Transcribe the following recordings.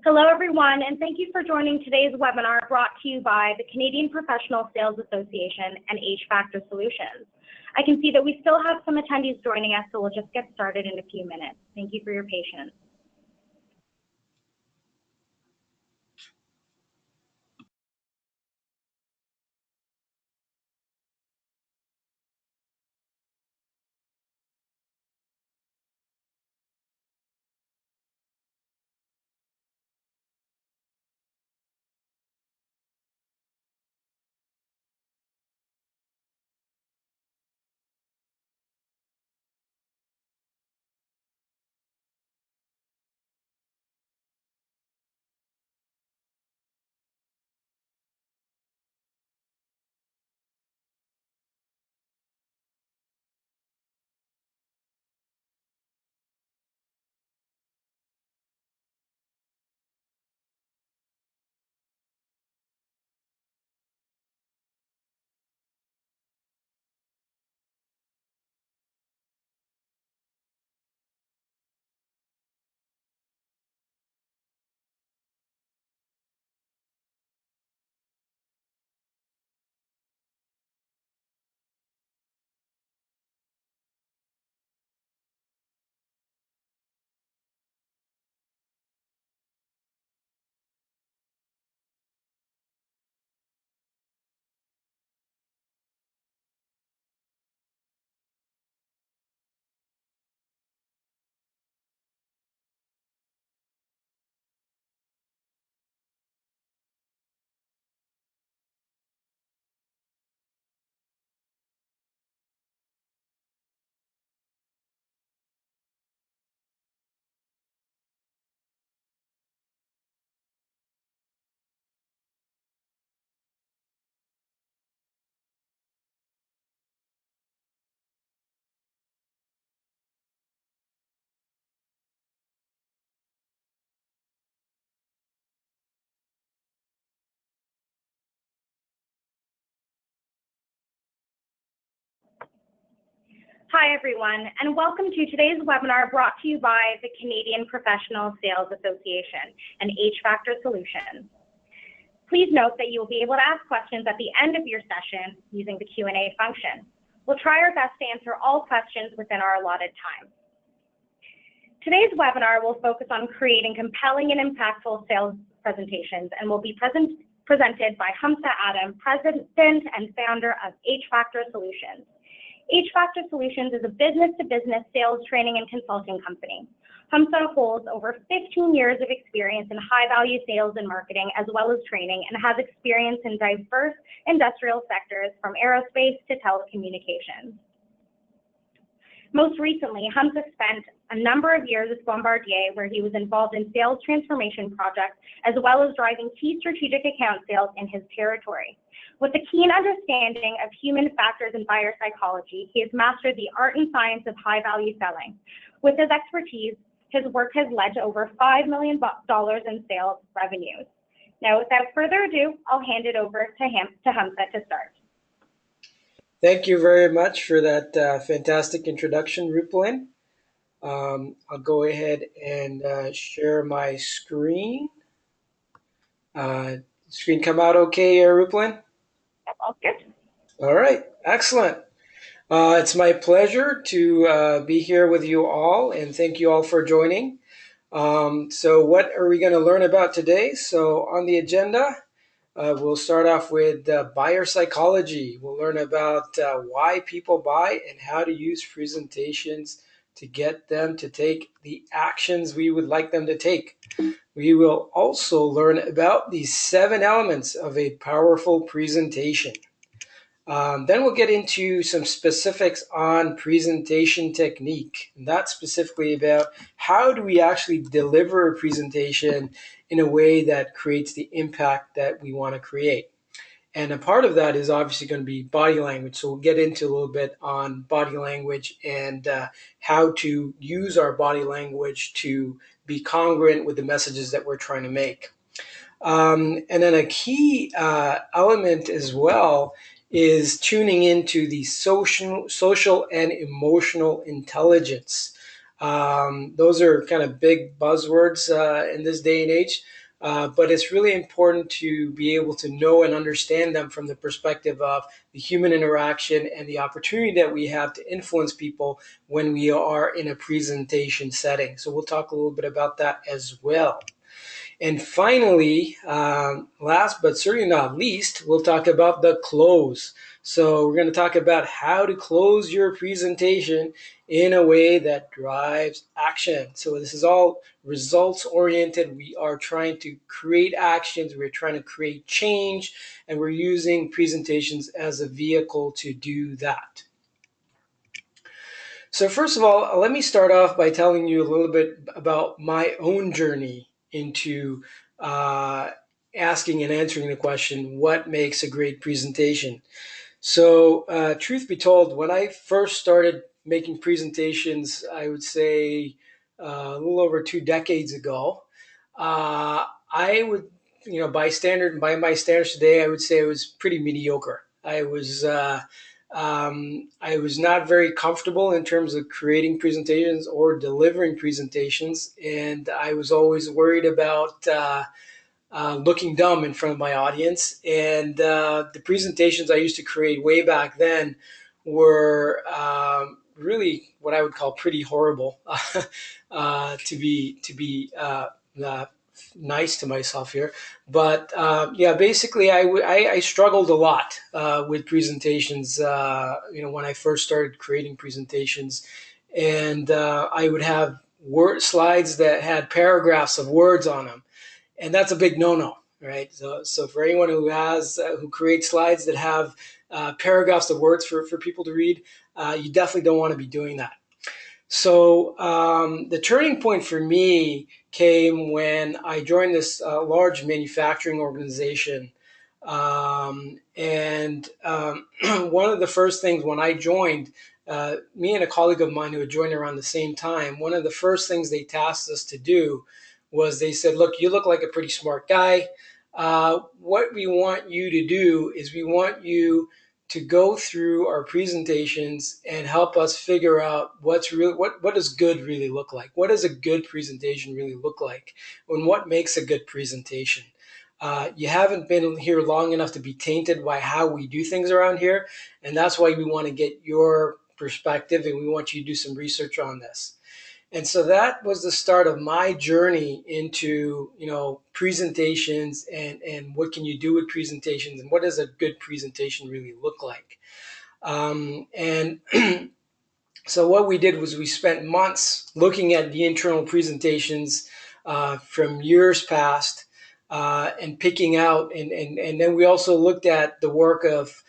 Hello, everyone, and thank you for joining today's webinar brought to you by the Canadian Professional Sales Association and HFactor Solutions. I can see that we still have some attendees joining us, so we'll just get started in a few minutes. Thank you for your patience. Hi, everyone, and welcome to today's webinar brought to you by the Canadian Professional Sales Association and HFactor Solutions. Please note that you will be able to ask questions at the end of your session using the Q&A function. We'll try our best to answer all questions within our allotted time. Today's webinar will focus on creating compelling and impactful sales presentations and will be presented by Hamza Adam, President and Founder of HFactor Solutions. HFactor Solutions is a business-to-business sales training and consulting company. Hamza holds over 15 years of experience in high-value sales and marketing, as well as training, and has experience in diverse industrial sectors from aerospace to telecommunications. Most recently, Hamza spent a number of years at Bombardier, where he was involved in sales transformation projects, as well as driving key strategic account sales in his territory. With a keen understanding of human factors and buyer psychology, he has mastered the art and science of high-value selling. With his expertise, his work has led to over $5 million in sales revenues. Now, without further ado, I'll hand it over to Hamza to start. Thank you very much for that fantastic introduction, Rupalin. I'll go ahead and share my screen. Screen come out okay, Rupalin? All good. All right, excellent. It's my pleasure to be here with you all, and thank you all for joining. So what are we going to learn about today? So on the agenda, we'll start off with buyer psychology. We'll learn about why people buy and how to use presentations to get them to take the actions we would like them to take. We will also learn about the 7 elements of a powerful presentation. Then we'll get into some specifics on presentation technique. And that's specifically about how do we actually deliver a presentation in a way that creates the impact that we want to create. And a part of that is obviously going to be body language. So we'll get into a little bit on body language and how to use our body language to be congruent with the messages that we're trying to make. And then a key element as well is tuning into the social and emotional intelligence. Those are kind of big buzzwords in this day and age, but it's really important to be able to know and understand them from the perspective of the human interaction and the opportunity that we have to influence people when we are in a presentation setting. So we'll talk a little bit about that as well. And finally, last but certainly not least, we'll talk about the close. So we're going to talk about how to close your presentation in a way that drives action. So this is all results oriented. We are trying to create actions. We're trying to create change, and we're using presentations as a vehicle to do that. So first of all, let me start off by telling you a little bit about my own journey into asking and answering the question, what makes a great presentation? So truth be told, when I first started making presentations, I would say a little over 2 decades ago, I would, by my standards today, I would say I was pretty mediocre. I was not very comfortable in terms of creating presentations or delivering presentations, and I was always worried about looking dumb in front of my audience. And the presentations I used to create way back then were really what I would call pretty horrible, to be nice to myself here. But yeah, basically, I struggled a lot with presentations. When I first started creating presentations, and I would have word slides that had paragraphs of words on them, and that's a big no-no, right? So for anyone who creates slides that have paragraphs of words for people to read, you definitely don't want to be doing that. So the turning point for me came when I joined this large manufacturing organization. And one of the first things when I joined, me and a colleague of mine who had joined around the same time, one of the first things they tasked us to do was they said, look, you look like a pretty smart guy. What we want you to do is we want you to go through our presentations and help us figure out what does good really look like? What does a good presentation really look like? And what makes a good presentation? You haven't been here long enough to be tainted by how we do things around here, and that's why we want to get your perspective, and we want you to do some research on this. And so that was the start of my journey into, presentations and what can you do with presentations and what does a good presentation really look like. And so what we did was we spent months looking at the internal presentations from years past and picking out, and then we also looked at the work of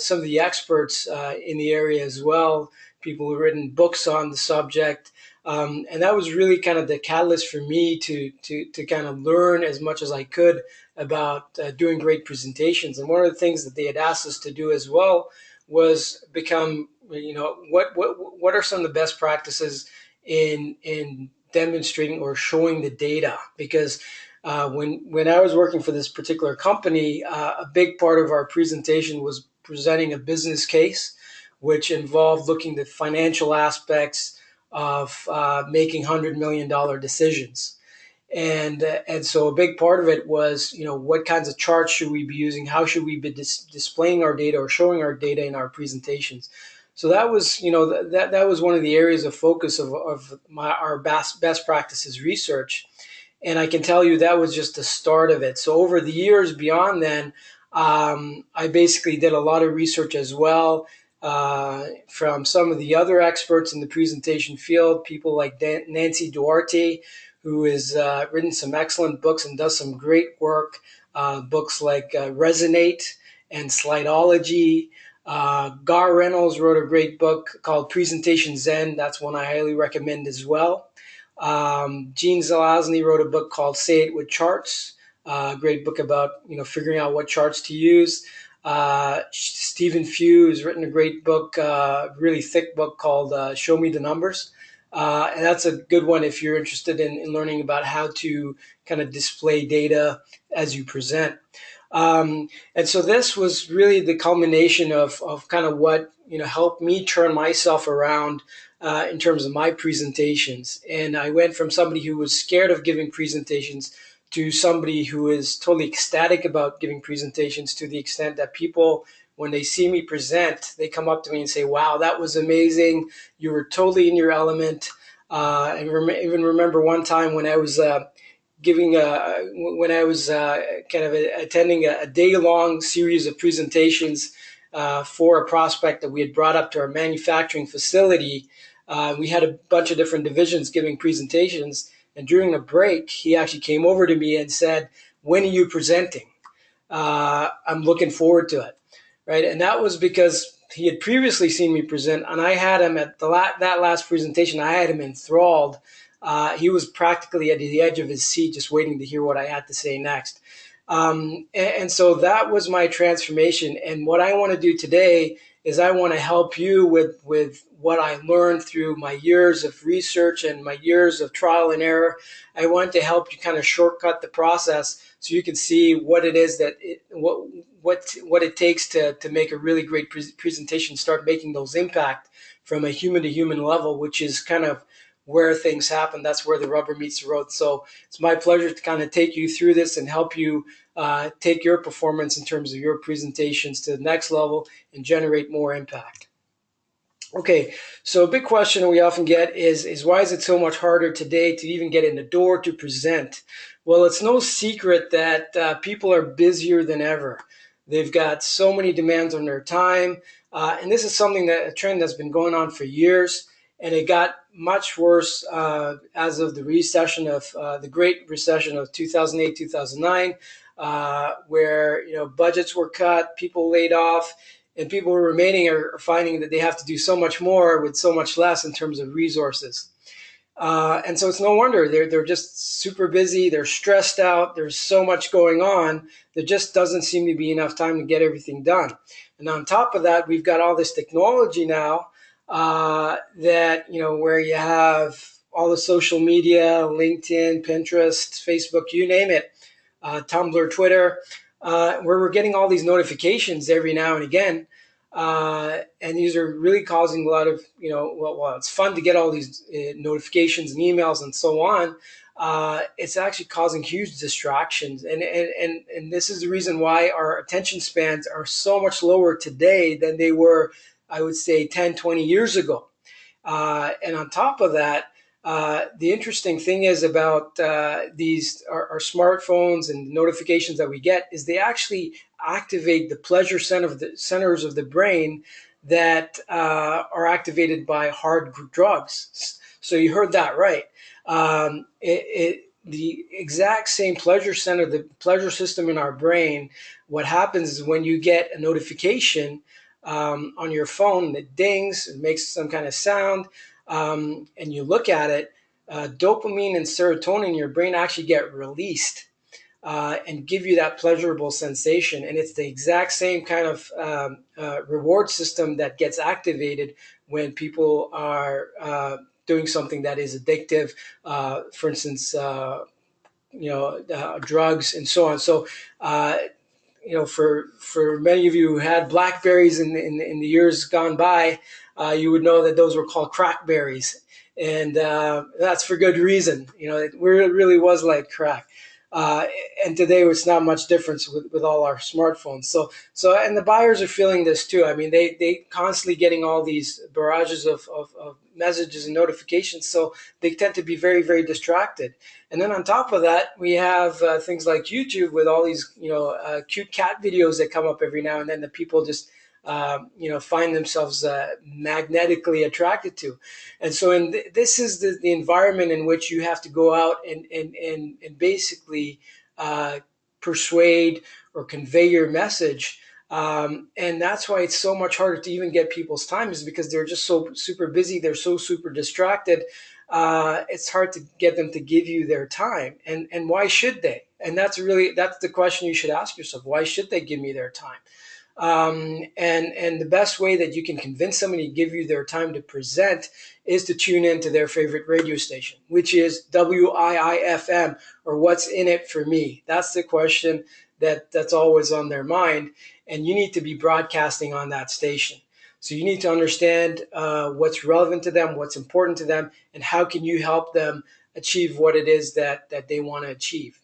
some of the experts in the area as well, people who've written books on the subject. And that was really kind of the catalyst for me to kind of learn as much as I could about doing great presentations. And one of the things that they had asked us to do as well was become, what are some of the best practices in demonstrating or showing the data? Because when I was working for this particular company, a big part of our presentation was presenting a business case, which involved looking at financial aspects of making $100 million decisions. And so a big part of it was, what kinds of charts should we be using? How should we be displaying our data or showing our data in our presentations? So that was, that was one of the areas of focus of our best practices research. And I can tell you that was just the start of it. So over the years beyond then, I basically did a lot of research as well from some of the other experts in the presentation field, people like Nancy Duarte, who has written some excellent books and does some great work, books like Resonate and Slideology. Gar Reynolds wrote a great book called Presentation Zen. That's one I highly recommend as well. Gene Zelazny wrote a book called Say It with Charts, a great book about figuring out what charts to use. Stephen Few has written a great book, really thick book called Show Me the Numbers. And that's a good one if you're interested in learning about how to kind of display data as you present. And so this was really the culmination of kind of what helped me turn myself around in terms of my presentations. And I went from somebody who was scared of giving presentations to somebody who is totally ecstatic about giving presentations, to the extent that people, when they see me present, they come up to me and say, "Wow, that was amazing. You were totally in your element." I even remember one time when I was kind of attending a day-long series of presentations for a prospect that we had brought up to our manufacturing facility. We had a bunch of different divisions giving presentations, and during a break, he actually came over to me and said, "When are you presenting? I'm looking forward to it." Right, and that was because he had previously seen me present, and I had him at that last presentation. I had him enthralled. He was practically at the edge of his seat, just waiting to hear what I had to say next. And so that was my transformation. And what I want to do today is I want to help you with what I learned through my years of research and my years of trial and error. I want to help you kind of shortcut the process so you can see what it is what it takes to make a really great presentation, start making those impact from a human to human level, which is kind of where things happen. That's where the rubber meets the road. So it's my pleasure to kind of take you through this and help you take your performance in terms of your presentations to the next level and generate more impact. Okay, so a big question we often get is why is it so much harder today to even get in the door to present? Well, it's no secret that people are busier than ever. They've got so many demands on their time, and this is a trend that's been going on for years, and it got much worse as of the recession of the Great Recession of 2008, 2009, where budgets were cut, people laid off. And people remaining are finding that they have to do so much more with so much less in terms of resources. And so it's no wonder they're just super busy. They're stressed out. There's so much going on. There just doesn't seem to be enough time to get everything done. And on top of that, we've got all this technology now that, where you have all the social media, LinkedIn, Pinterest, Facebook, you name it, Tumblr, Twitter, where we're getting all these notifications every now and again. And these are really causing a lot of, well, it's fun to get all these notifications and emails and so on. It's actually causing huge distractions. And this is the reason why our attention spans are so much lower today than they were, I would say, 10, 20 years ago. And on top of that, the interesting thing is about our smartphones and the notifications that we get is they actually activate the pleasure centers of the brain that are activated by hard drugs. So you heard that right. The exact same pleasure center, the pleasure system in our brain, what happens is when you get a notification on your phone that dings, it makes some kind of sound, and you look at it, dopamine and serotonin in your brain actually get released and give you that pleasurable sensation. And it's the exact same kind of reward system that gets activated when people are doing something that is addictive, for instance, drugs and so on. So, for many of you who had blackberries in the years gone by, you would know that those were called crackberries, and that's for good reason. It really was like crack. And today it's not much difference with all our smartphones. So and the buyers are feeling this too. I mean, they constantly getting all these barrages of messages and notifications, so they tend to be very, very distracted. And then on top of that, we have things like YouTube with all these cute cat videos that come up every now and then that people just find themselves magnetically attracted to. And so this is the environment in which you have to go out and basically persuade or convey your message. And that's why it's so much harder to even get people's time, is because they're just so super busy. They're so super distracted. It's hard to get them to give you their time. And why should they? And that's the question you should ask yourself. Why should they give me their time? And the best way that you can convince somebody to give you their time to present is to tune into their favorite radio station, which is WIIFM, or what's in it for me. That's the question that's always on their mind, and you need to be broadcasting on that station. So you need to understand what's relevant to them, what's important to them, and how can you help them achieve what it is that they want to achieve.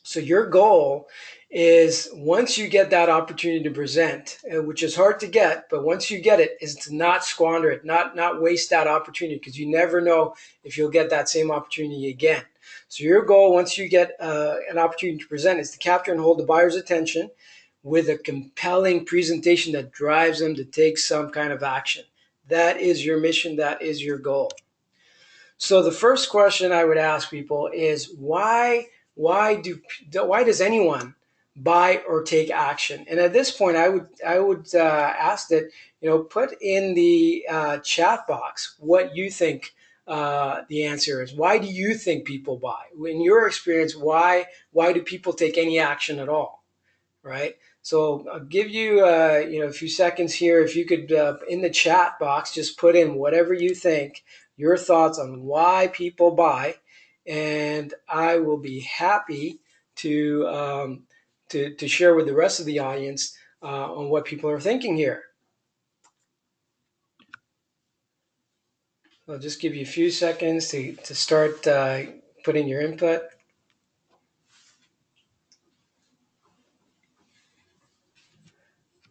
So your goal is, once you get that opportunity to present, which is hard to get, but once you get it, is to not squander it, not waste that opportunity, because you never know if you'll get that same opportunity again. So your goal, once you get an opportunity to present, is to capture and hold the buyer's attention with a compelling presentation that drives them to take some kind of action. That is your mission. That is your goal. So the first question I would ask people is, why does anyone buy or take action? And at this point, I would ask that, put in the chat box what you think the answer is. Why do you think people buy? In your experience, why do people take any action at all? Right? So I'll give you a few seconds here. If you could, in the chat box, just put in whatever you think, your thoughts on why people buy, and I will be happy to share with the rest of the audience on what people are thinking here. I'll just give you a few seconds to start putting your input.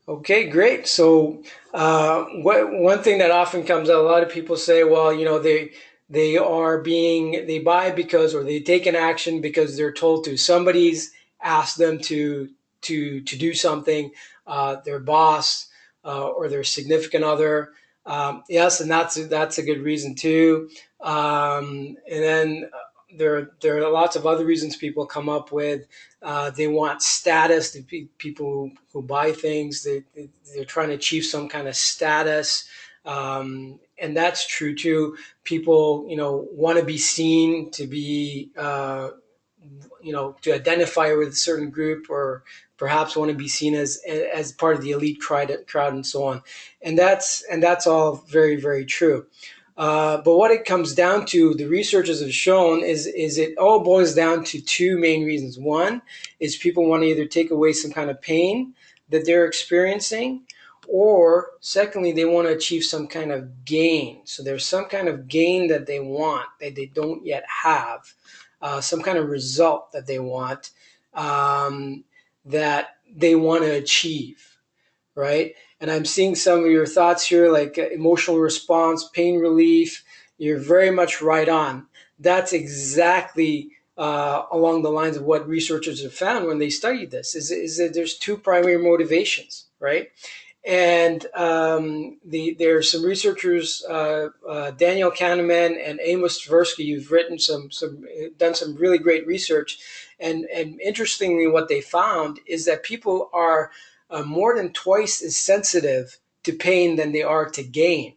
Okay, great. So one thing that often comes out, a lot of people say, well, they buy because, or they take an action because they're told to. Somebody's asked them to do something, their boss or their significant other. Yes, and that's a good reason too. And then there are lots of other reasons people come up with. They want status. The people who buy things, they're trying to achieve some kind of status, and that's true too. People, want to be seen, to be, to identify with a certain group, or perhaps want to be seen as part of the elite crowd, and so on. And that's all very, very true. But what it comes down to, the researchers have shown, is it all boils down to two main reasons. One is people want to either take away some kind of pain that they're experiencing, or secondly, they want to achieve some kind of gain. So there's some kind of gain that they want that they don't yet have, some kind of result that they want, that they want to achieve, right? And I'm seeing some of your thoughts here, like emotional response, pain relief. You're very much right on. That's exactly along the lines of what researchers have found when they studied this, is that there's two primary motivations, right? And there are some researchers, Daniel Kahneman and Amos Tversky, who've written done some really great research. And interestingly, what they found is that people are more than twice as sensitive to pain than they are to gain.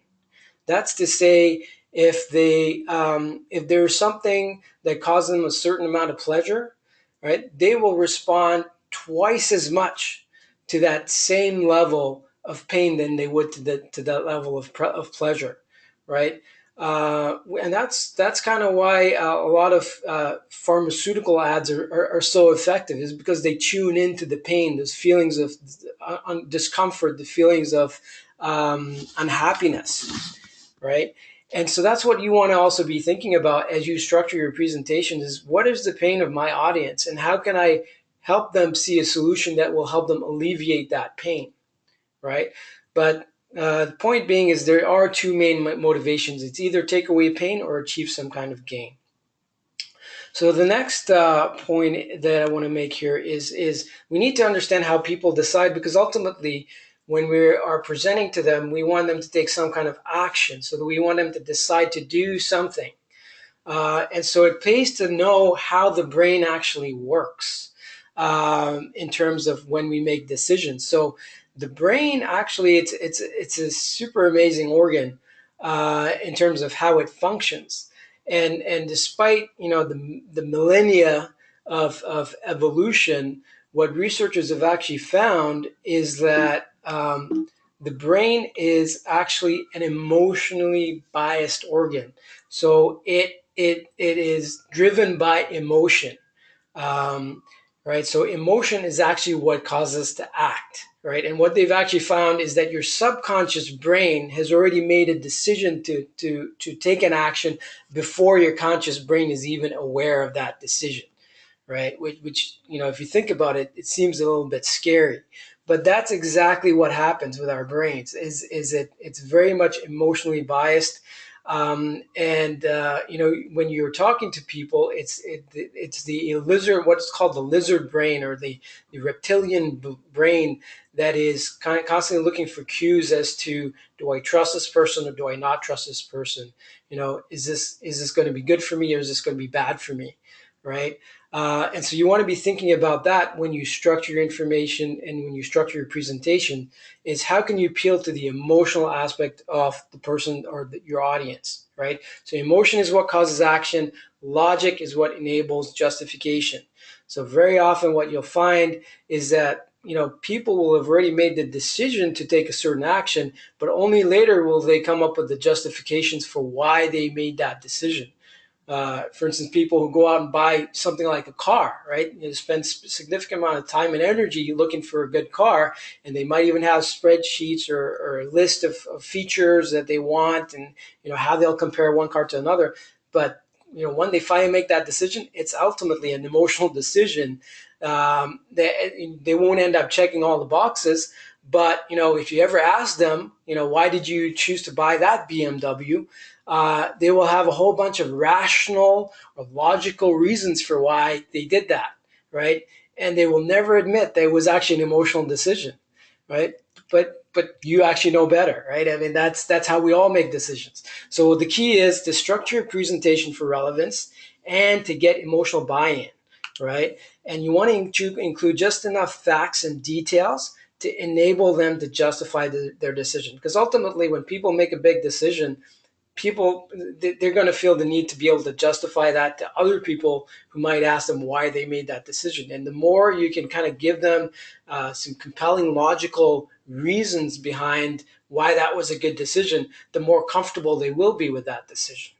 That's to say, if there's something that causes them a certain amount of pleasure, right, they will respond twice as much to that same level of pain than they would to that level of pleasure, right? And that's kind of why a lot of pharmaceutical ads are so effective, is because they tune into the pain, those feelings of discomfort, the feelings of unhappiness, right? And so that's what you want to also be thinking about as you structure your presentations, is what is the pain of my audience, and how can I help them see a solution that will help them alleviate that pain, right? But the point being is there are two main motivations. It's either take away pain or achieve some kind of gain. So the next point that I want to make here is we need to understand how people decide, because ultimately when we are presenting to them, we want them to take some kind of action, so that we want them to decide to do something. And so it pays to know how the brain actually works in terms of when we make decisions. So the brain actually, it's a super amazing organ in terms of how it functions. And despite the millennia of evolution, what researchers have actually found is that the brain is actually an emotionally biased organ. So it is driven by emotion, right? So emotion is actually what causes us to act, right? And what they've actually found is that your subconscious brain has already made a decision to take an action before your conscious brain is even aware of that decision, right? Which if you think about it, it seems a little bit scary, but that's exactly what happens with our brains. Is it's very much emotionally biased, and when you're talking to people, it's the lizard, what's called the lizard brain, or the reptilian brain, that is constantly looking for cues as to, do I trust this person or do I not trust this person? Is this going to be good for me, or is this going to be bad for me, right? And so you want to be thinking about that when you structure your information and when you structure your presentation, is how can you appeal to the emotional aspect of the person or your audience, right? So emotion is what causes action. Logic is what enables justification. So very often what you'll find is that people will have already made the decision to take a certain action, but only later will they come up with the justifications for why they made that decision. For instance, people who go out and buy something like a car, right? You spend a significant amount of time and energy looking for a good car, and they might even have spreadsheets or a list of features that they want, and how they'll compare one car to another. But when they finally make that decision, it's ultimately an emotional decision. They won't end up checking all the boxes, but if you ever ask them, why did you choose to buy that BMW? They will have a whole bunch of rational or logical reasons for why they did that, right? And they will never admit that it was actually an emotional decision, right? But you actually know better, right? I mean, that's how we all make decisions. So the key is to structure a presentation for relevance and to get emotional buy-in, right? And you want to include just enough facts and details to enable them to justify their decision. Because ultimately, when people make a big decision, they're going to feel the need to be able to justify that to other people who might ask them why they made that decision. And the more you can kind of give them some compelling logical reasons behind why that was a good decision, the more comfortable they will be with that decision.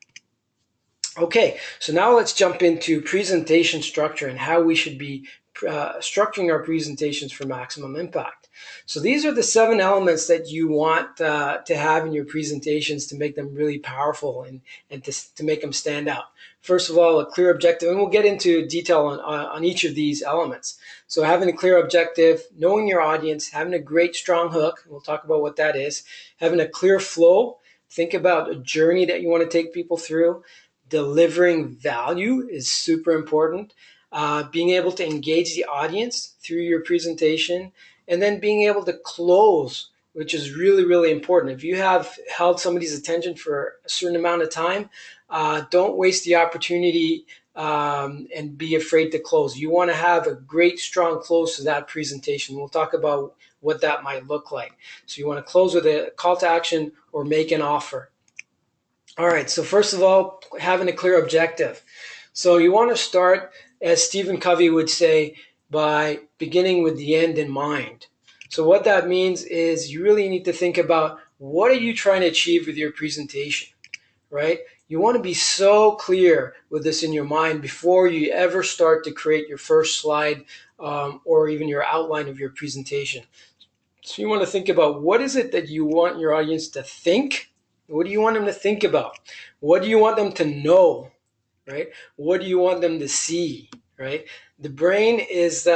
Okay, so now let's jump into presentation structure and how we should be structuring our presentations for maximum impact. So these are the 7 elements that you want to have in your presentations to make them really powerful and to make them stand out. First of all, a clear objective, and we'll get into detail on each of these elements. So having a clear objective, knowing your audience, having a great strong hook, we'll talk about what that is, having a clear flow, think about a journey that you want to take people through. Delivering value is super important. Being able to engage the audience through your presentation, and then being able to close, which is really, really important. If you have held somebody's attention for a certain amount of time, don't waste the opportunity and be afraid to close. You want to have a great, strong close to that presentation. We'll talk about what that might look like. So you want to close with a call to action or make an offer. All right, so first of all, having a clear objective. So you want to start, as Stephen Covey would say, by beginning with the end in mind. So what that means is you really need to think about, what are you trying to achieve with your presentation, right? You want to be so clear with this in your mind before you ever start to create your first slide or even your outline of your presentation. So you want to think about, what is it that you want your audience to think? What do you want them to think about? What do you want them to know, right? What do you want them to see, right? The brain is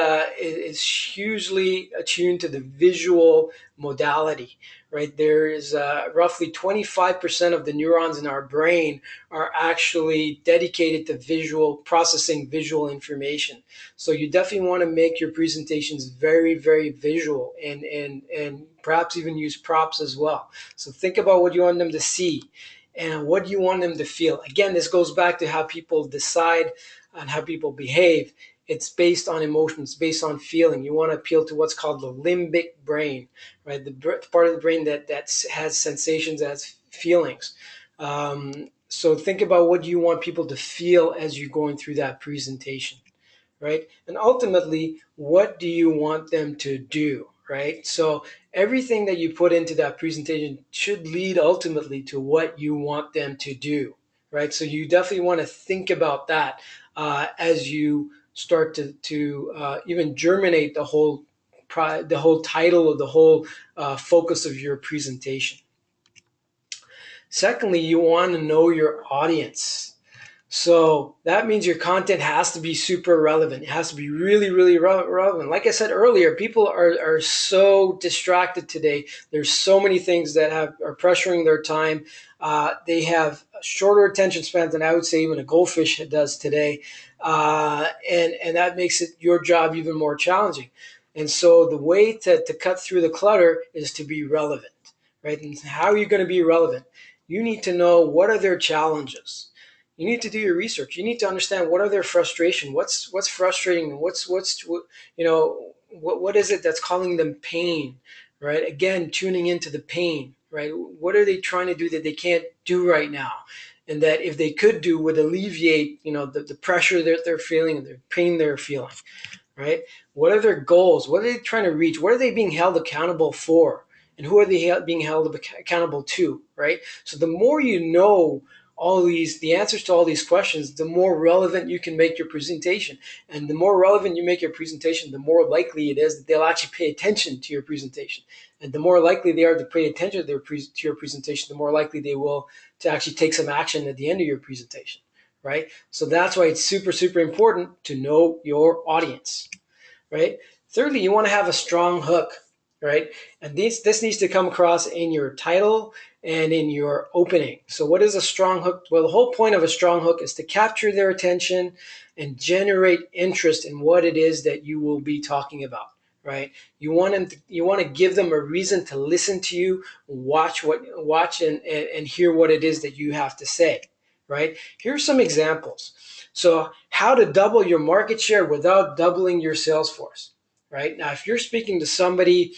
hugely attuned to the visual modality, right? There is roughly 25% of the neurons in our brain are actually dedicated to processing visual information. So you definitely want to make your presentations very, very visual, and perhaps even use props as well. So think about what you want them to see and what do you want them to feel. Again, this goes back to how people decide and how people behave. It's based on emotion. It's based on feeling. You want to appeal to what's called the limbic brain, right? The part of the brain that has sensations, has feelings. So think about, what do you want people to feel as you're going through that presentation, right? And ultimately, what do you want them to do, right? So everything that you put into that presentation should lead ultimately to what you want them to do, right? So you definitely want to think about that as you start to even germinate the whole the whole title or the whole focus of your presentation. Secondly, you want to know your audience. So that means your content has to be super relevant. It has to be really, really relevant. Like I said earlier, people are so distracted today. There's so many things that are pressuring their time. They have shorter attention spans than I would say even a goldfish does today. And that makes it your job even more challenging. And so the way to cut through the clutter is to be relevant, right? And how are you going to be relevant? You need to know what are their challenges. You need to do your research. You need to understand what are their frustration. What's frustrating them. What is it that's causing them pain, right? Again, tuning into the pain, right? What are they trying to do that they can't do right now, and that if they could do would alleviate, the pressure that they're feeling and the pain they're feeling, right? What are their goals? What are they trying to reach? What are they being held accountable for? And who are they being held accountable to, right? So the more you know the answers to all these questions, the more relevant you can make your presentation. And the more relevant you make your presentation, the more likely it is that they'll actually pay attention to your presentation. And the more likely they are to pay attention to your presentation, the more likely they will to actually take some action at the end of your presentation, right? So that's why it's super, super important to know your audience, right? Thirdly, you want to have a strong hook, right? And this needs to come across in your title and in your opening. So what is a strong hook? Well, the whole point of a strong hook is to capture their attention and generate interest in what it is that you will be talking about, right? You want to give them a reason to listen to you, watch and hear what it is that you have to say, right? Here's some examples. So how to double your market share without doubling your sales force, right? Now, if you're speaking to somebody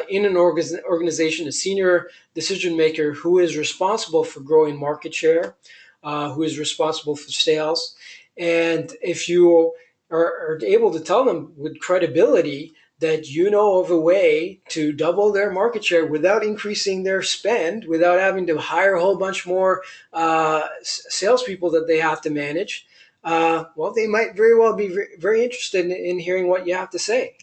in an organization, a senior decision maker who is responsible for growing market share, who is responsible for sales, and if you are able to tell them with credibility that you know of a way to double their market share without increasing their spend, without having to hire a whole bunch more salespeople that they have to manage, well, they might very well be very interested in hearing what you have to say,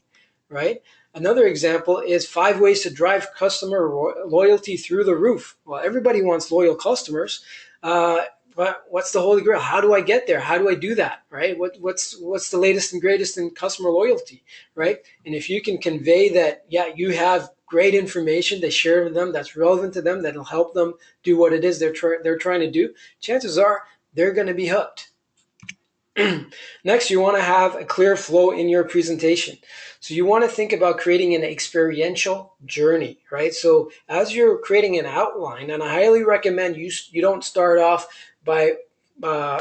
right? Another example is 5 ways to drive customer loyalty through the roof. Well, everybody wants loyal customers, but what's the holy grail? How do I get there? How do I do that, right? What's the latest and greatest in customer loyalty, right? And if you can convey that, yeah, you have great information to share with them that's relevant to them, that'll help them do what it is they're trying to do, chances are they're going to be hooked. Next, you want to have a clear flow in your presentation. So you want to think about creating an experiential journey, right? So as you're creating an outline, and I highly recommend you don't start off by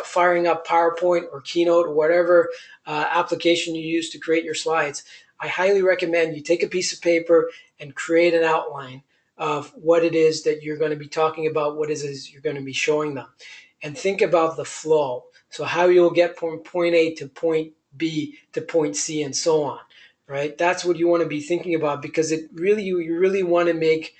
firing up PowerPoint or Keynote or whatever application you use to create your slides. I highly recommend you take a piece of paper and create an outline of what it is that you're going to be talking about, what it is you're going to be showing them. And think about the flow. So how you'll get from point A to point B to point C and so on, right? That's what you want to be thinking about, because you really want to make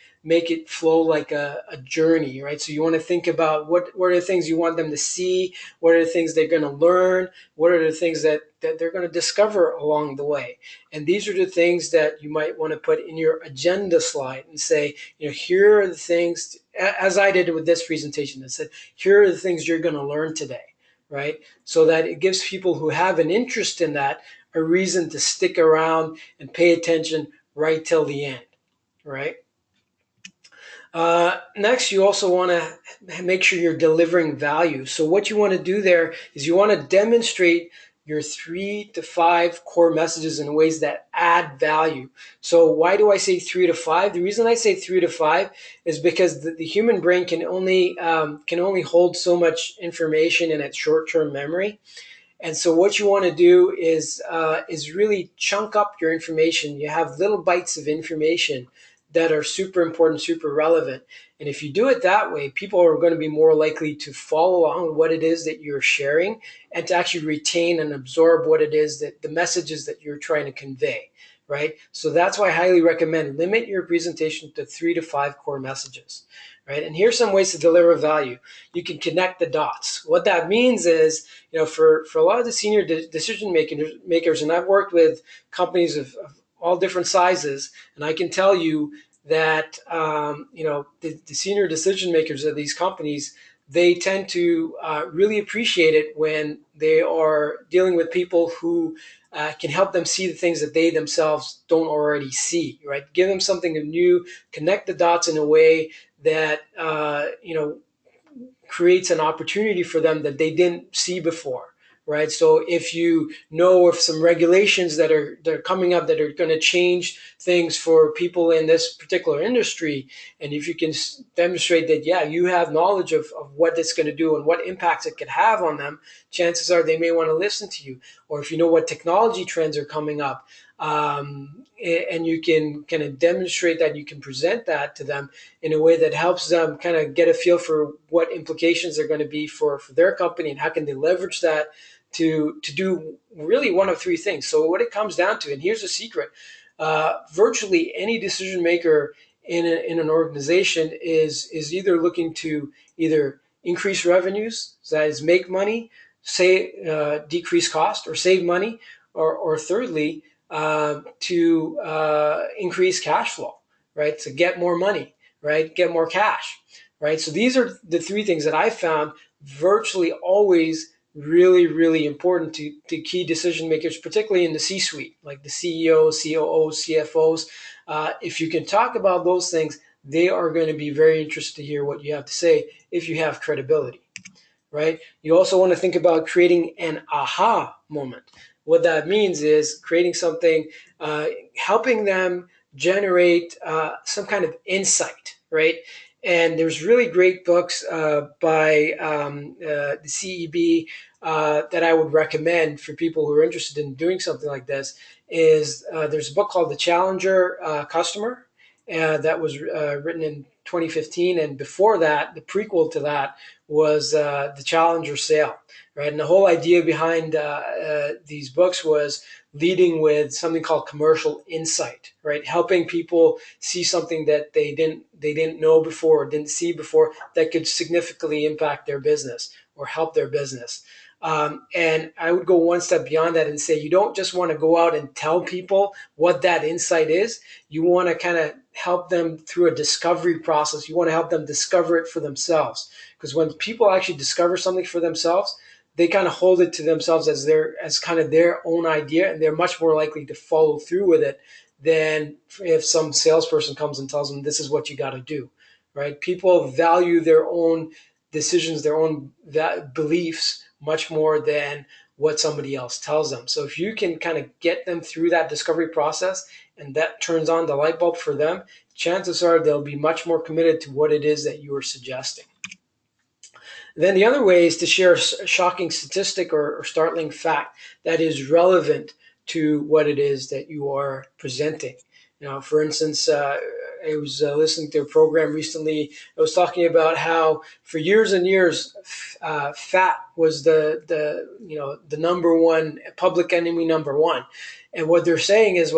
it flow like a journey, right? So you want to think about what are the things you want them to see, what are the things they're going to learn, what are the things that they're going to discover along the way. And these are the things that you might want to put in your agenda slide and say, here are the things, as I did with this presentation, that said, here are the things you're going to learn today, right? So that it gives people who have an interest in that a reason to stick around and pay attention right till the end, right? Next, you also want to make sure you're delivering value. So what you want to do there is you want to demonstrate your 3 to 5 core messages in ways that add value. So why do I say 3 to 5? The reason I say 3 to 5 is because the human brain can only hold so much information in its short-term memory. And so what you want to do is really chunk up your information. You have little bites of information that are super important, super relevant. And if you do it that way, people are going to be more likely to follow along with what it is that you're sharing and to actually retain and absorb what it is that the messages that you're trying to convey, right? So that's why I highly recommend limit your presentation to 3 to 5 core messages, right? And here's some ways to deliver value. You can connect the dots. What that means is, for a lot of the senior decision makers, and I've worked with companies of all different sizes, and I can tell you that the senior decision makers of these companies, they tend to really appreciate it when they are dealing with people who can help them see the things that they themselves don't already see, right? Give them something new, connect the dots in a way that creates an opportunity for them that they didn't see before, right? So if you know of some regulations that are coming up that are going to change things for people in this particular industry, and if you can demonstrate that, yeah, you have knowledge of what it's going to do and what impacts it could have on them, chances are they may want to listen to you. Or if you know what technology trends are coming up, and you can kind of demonstrate that, you can present that to them in a way that helps them kind of get a feel for what implications are going to be for their company, and how can they leverage that to do really one of three things. So what it comes down to, and here's a secret, virtually any decision maker in an organization is either looking to either increase revenues, so that is make money, decrease cost or save money, or thirdly, to increase cash flow, right? To get more money, right? Get more cash, right? So these are the three things that I found virtually always really, really important to key decision makers, particularly in the C-suite, like the CEOs, COOs, CFOs. If you can talk about those things, they are going to be very interested to hear what you have to say if you have credibility, right? You also want to think about creating an aha moment. What that means is creating something, helping them generate some kind of insight, right? And there's really great books by the CEB that I would recommend for people who are interested in doing something like this. There's a book called The Challenger Customer that was written in 2015, and before that, the prequel to that was The Challenger Sale, right? And the whole idea behind these books was leading with something called commercial insight, right? Helping people see something that they didn't know before or didn't see before that could significantly impact their business or help their business. And I would go one step beyond that and say, you don't just want to go out and tell people what that insight is. You want to kind of help them through a discovery process. You want to help them discover it for themselves. Because when people actually discover something for themselves, they kind of hold it to themselves as kind of their own idea, and they're much more likely to follow through with it than if some salesperson comes and tells them this is what you got to do, right? People value their own decisions, their own beliefs much more than what somebody else tells them. So if you can kind of get them through that discovery process and that turns on the light bulb for them, chances are they'll be much more committed to what it is that you are suggesting. Then the other way is to share a shocking statistic or startling fact that is relevant to what it is that you are presenting. For instance, I was listening to a program recently. I was talking about how for years and years, fat was the number one public enemy number one. And what they're saying is,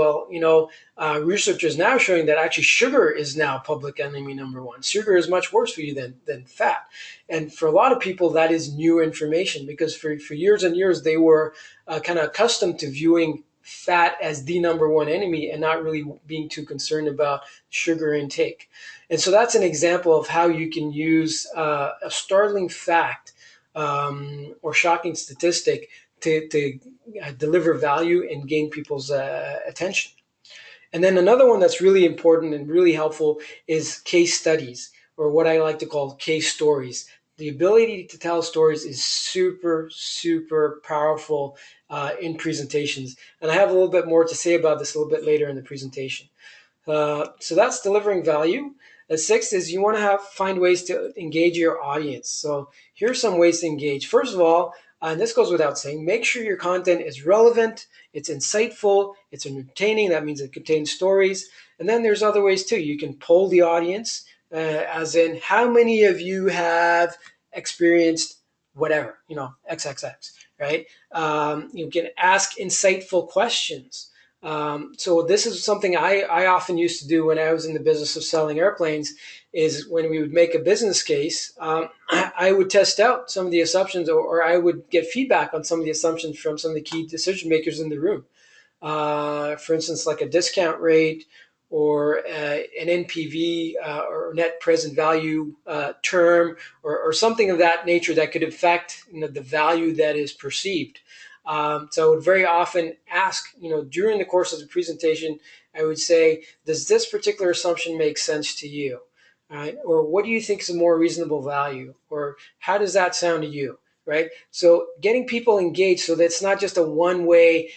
research is now showing that actually sugar is now public enemy number one. Sugar is much worse for you than fat. And for a lot of people, that is new information because for years and years, they were kind of accustomed to viewing fat as the number one enemy and not really being too concerned about sugar intake. And so that's an example of how you can use a startling fact or shocking statistic to deliver value and gain people's attention. And then another one that's really important and really helpful is case studies, or what I like to call case stories. The ability to tell stories is super, super powerful in presentations. And I have a little bit more to say about this a little bit later in the presentation. So that's delivering value. The sixth is you want to find ways to engage your audience. So here's some ways to engage. First of all, and this goes without saying, make sure your content is relevant, it's insightful, it's entertaining. That means it contains stories. And then there's other ways too. You can poll the audience, as in how many of you have experienced whatever, XXX, right? You can ask insightful questions. So this is something I often used to do when I was in the business of selling airplanes, is when we would make a business case, I would test out some of the assumptions, or I would get feedback on some of the assumptions from some of the key decision makers in the room. for instance, like a discount rate or an NPV or net present value term or something of that nature that could affect the value that is perceived. So I would very often ask, during the course of the presentation, I would say, does this particular assumption make sense to you? Right? Or what do you think is a more reasonable value? Or how does that sound to you? Right? So getting people engaged so that it's not just a one-way,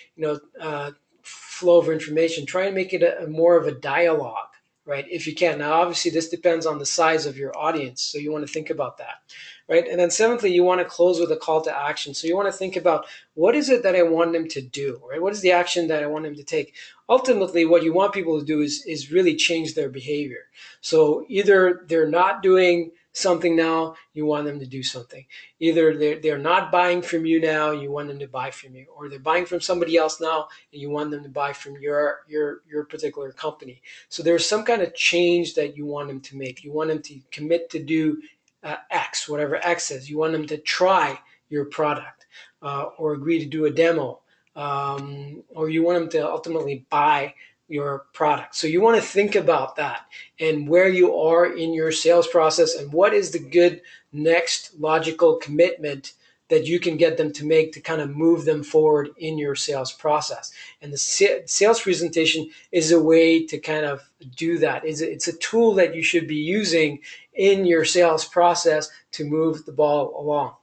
flow of information. Try and make it a more of a dialogue, right? If you can. Now, obviously, this depends on the size of your audience, so you want to think about that, right? And then seventhly, you want to close with a call to action. So you want to think about, what is it that I want them to do, right? What is the action that I want them to take? Ultimately, what you want people to do is really change their behavior. So either they're not doing something now, you want them to do something. Either they're not buying from you now, you want them to buy from you, or they're buying from somebody else now, and you want them to buy from your particular company. So there's some kind of change that you want them to make. You want them to commit to do X, whatever X is. You want them to try your product or agree to do a demo, or you want them to ultimately buy your product. So you want to think about that and where you are in your sales process and what is the good next logical commitment that you can get them to make to kind of move them forward in your sales process. And the sales presentation is a way to kind of do that. It's a tool that you should be using in your sales process to move the ball along.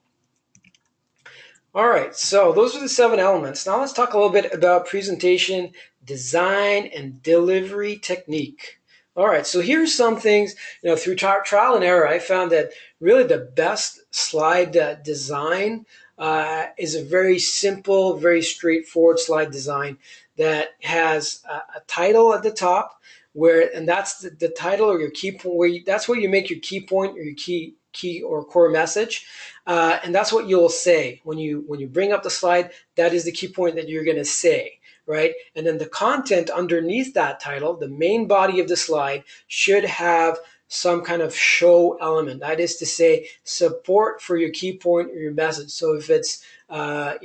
All right, so those are the 7 elements. Now let's talk a little bit about presentation, design, and delivery technique. All right, so here's some things, through trial and error, I found that really the best slide design is a very simple, very straightforward slide design that has a title at the top, and that's the title or your key point, that's where you make your key point or your key or core message. And that's what you'll say when you bring up the slide. That is the key point that you're going to say, right? And then the content underneath that title, the main body of the slide, should have some kind of show element. That is to say, support for your key point or your message. So if it's a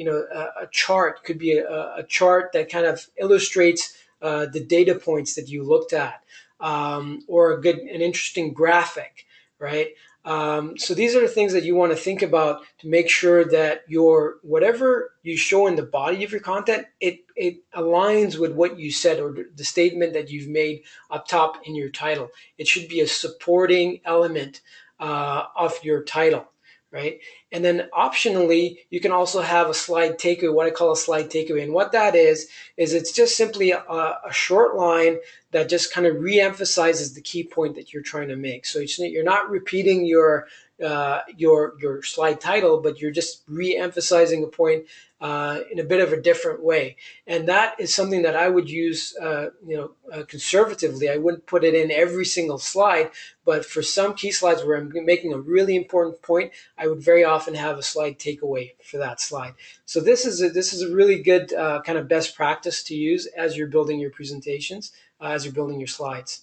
chart, could be a chart that kind of illustrates the data points that you looked at, or an interesting graphic, right? So these are the things that you want to think about to make sure that whatever you show in the body of your content, it aligns with what you said or the statement that you've made up top in your title. It should be a supporting element of your title, right? And then optionally, you can also have a slide takeaway, what I call a slide takeaway. And what that is it's just simply a short line that just kind of re-emphasizes the key point that you're trying to make. So you're not repeating your slide title, but you're just re-emphasizing a point in a bit of a different way. And that is something that I would use conservatively. I wouldn't put it in every single slide, but for some key slides where I'm making a really important point, I would very often have a slide takeaway for that slide. So this is a really good kind of best practice to use as you're building your presentations, as you're building your slides.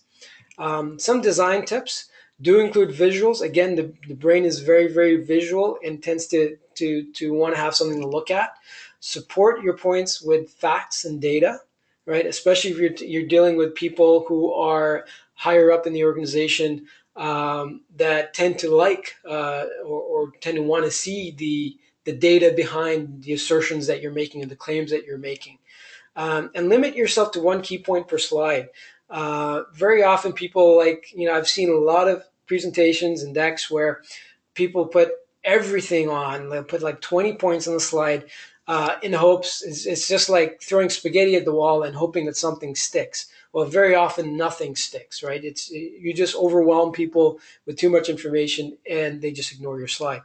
Some design tips do include visuals. Again, the brain is very, very visual and tends to want to have something to look at. Support your points with facts and data, right? Especially if you're dealing with people who are higher up in the organization that tend to like or tend to want to see the data behind the assertions that you're making and the claims that you're making. And limit yourself to 1 key point per slide. Very often people I've seen a lot of presentations and decks where people put everything on, they put like 20 points on the slide in hopes, it's just like throwing spaghetti at the wall and hoping that something sticks. Well, very often nothing sticks, right? You just overwhelm people with too much information and they just ignore your slide.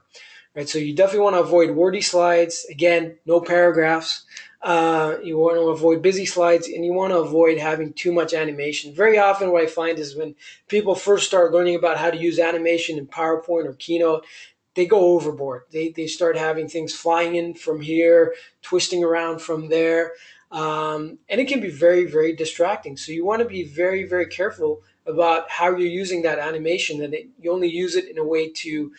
Right, so you definitely want to avoid wordy slides. Again, no paragraphs. You want to avoid busy slides, and you want to avoid having too much animation. Very often what I find is when people first start learning about how to use animation in PowerPoint or Keynote, they go overboard. They start having things flying in from here, twisting around from there, and it can be very, very distracting. So you want to be very, very careful about how you're using that animation, and you only use it in a way to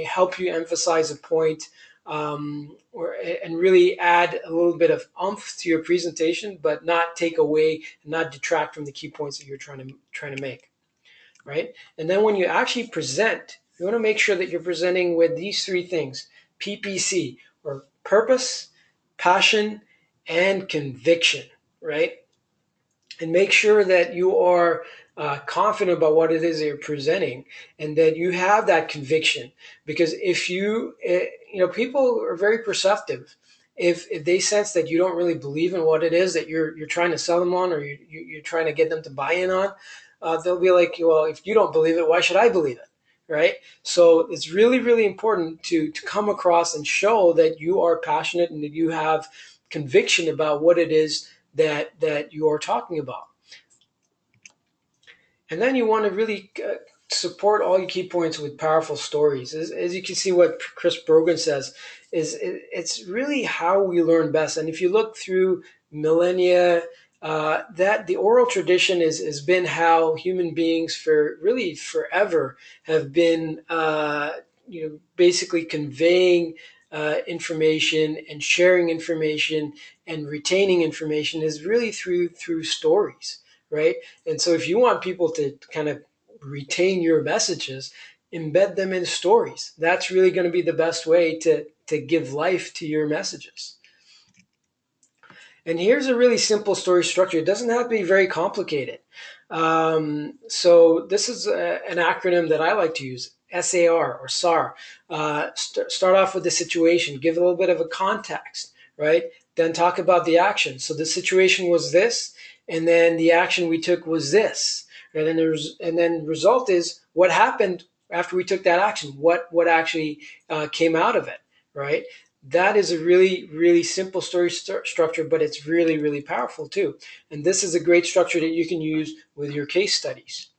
help you emphasize a point and really add a little bit of oomph to your presentation, but not take away and not detract from the key points that you're trying to make, right? And then when you actually present, you want to make sure that you're presenting with these three things: PPC, or purpose, passion, and conviction, right? And make sure that you are confident about what it is that you're presenting, and that you have that conviction. Because if people are very perceptive. If they sense that you don't really believe in what it is that you're trying to sell them on, or you're trying to get them to buy in on, they'll be like, well, if you don't believe it, why should I believe it? Right? So it's really, really important to come across and show that you are passionate and that you have conviction about what it is that you are talking about. And then you want to really support all your key points with powerful stories. As you can see, what Chris Brogan says is it's really how we learn best. And if you look through millennia, that the oral tradition has been how human beings for really forever have been, basically conveying information and sharing information and retaining information is really through stories, right? And so if you want people to kind of retain your messages, embed them in stories. That's really going to be the best way to give life to your messages. And here's a really simple story structure. It doesn't have to be very complicated. So this is an acronym that I like to use: SAR or SAR. Start off with the situation, give a little bit of a context, right? Then talk about the action. So the situation was this, and then the action we took was this. And then the result is what happened after we took that action. What actually came out of it, right? That is a really, really simple story structure, but it's really, really powerful too. And this is a great structure that you can use with your case studies,